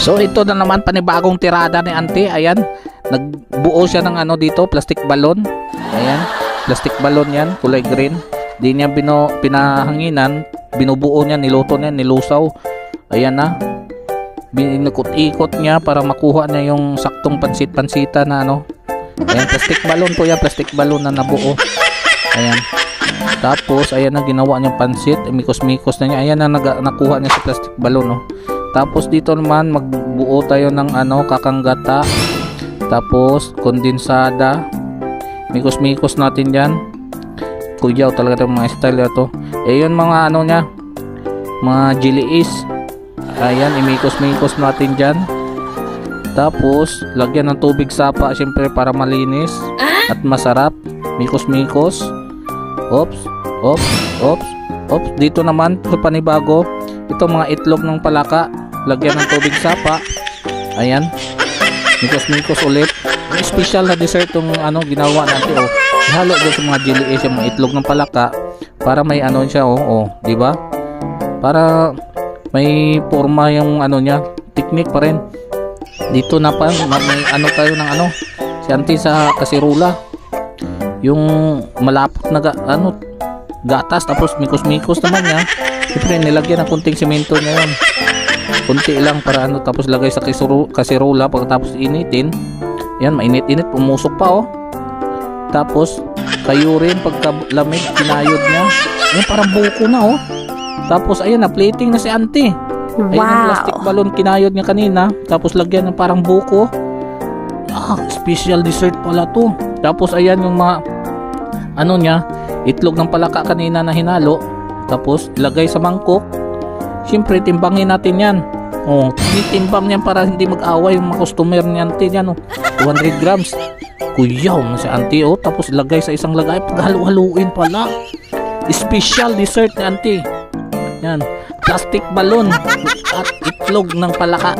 So ito na naman panibagong tirada ni Auntie. Ayan, nagbuo siya ng ano dito, plastic balloon. Ayan, plastic balloon yan, kulay green. Di niya pinahanginan, binubuo niya, niluto niya, nilusaw. Ayan na, binukot-ikot niya para makuha niya yung saktong pansit-pansita na ano. Ayan, plastic balloon po yan, plastic balloon na nabuo. Ayan, tapos ayan na, ginawa niyang pansit, mikos-mikos na niya. Ayan na, nakuha niya sa plastic balloon, oh. Tapos dito naman magbuo tayo ng ano, kakanggata, tapos kondensada, mikos-mikos natin yan. Kuyaw talaga itong mga style na to. Yun mga ano nya, mga jiliis. Ayan, imikos-mikos natin dyan. Tapos lagyan ng tubig sapa syempre para malinis at masarap. Mikos-mikos. Oops, oops, oops, oops. Dito naman sa panibago, ito mga itlog ng palaka, lagyan ng tubig sapa. Ayan, mikos-mikos ulit. Yung special na dessert yung ano ginawa natin, oh. Ihalo doon sa mga jiliis yung mga itlog ng palaka para may ano siya, oh, di ba? Para may forma yung ano niya, technique pa rin. Dito na pa may ano tayo ng ano, si Auntie sa kasirula. Yung malapot na ano gatas, tapos mikos-mikos naman niya. Siyempre nilagyan ng kunting semento niya yun. Kunti lang para ano, tapos lagay sa kasirula pagkatapos initin. Yan, mainit-init, pumusok pa, oh. Tapos kayo rin pagka lamig, kinayod niya. Ayan, parang buko na, oh. Tapos ayan na, plating na si Auntie. Ayan yung plastic balloon, kinayod niya kanina. Tapos lagyan ng parang buko. Ah, special dessert pala to. Tapos ayan yung mga ano niya, itlog ng palaka kanina na hinalo. Tapos lagay sa mangkok. Siyempre timbangin natin yan. Oh, titimbang niyan para hindi mag-away yung mga customer ni Auntie niyan, oh. 200 grams. Kuyaw na si Auntie, oh. Tapos lagay sa isang lagay, paghalo-haluin pala. Special dessert ni Auntie. Yan, plastic balloon at itlog ng palaka.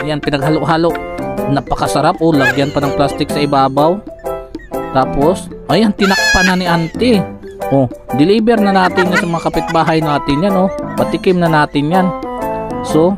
Yan, pinaghalo-halo. Napakasarap, oh. Lagyan pa ng plastic sa ibabaw. Tapos ayan, tinakpan na ni Auntie. Oh, deliver na natin yan sa mga kapitbahay natin yan, oh. Patikim na natin yan. So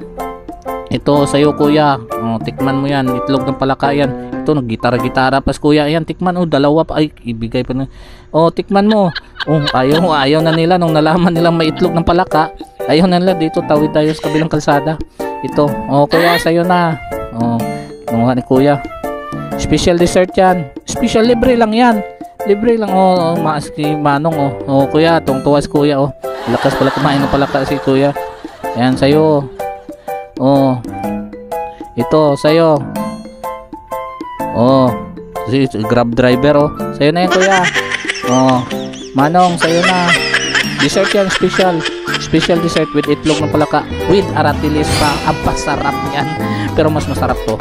ito sa'yo, kuya. Oh, tikman mo yan, itlog ng palaka yan. Ito, naggitara-gitara pas kuya. Ayan, tikman, oh, dalawa pa. Ay, ibigay pa na. Oh, tikman mo. Oh, ayaw na nila nung nalaman nilang may itlog ng palaka. Ayaw na nila, dito tawid tayo sa kabilang kalsada. Ito, oh, kuya, sa'yo na. Oh, kinuha ni kuya. Special dessert yan. Special, libre lang yan. Libre lang, oh, si Manong, oh. Oh, kuya, tungtuwa si kuya, oh. Lakas pala kumain ng palaka si kuya. Ayan, sa'yo. Oh, ito, sa'yo. Oh, si Grab driver, oh. Sa'yo na yan, kuya. Oh, Manong, sa'yo na. Dessert yan, special. Special dessert with itlog ng palaka with aratilis pa. Ang pasarap yan. Pero mas masarap to.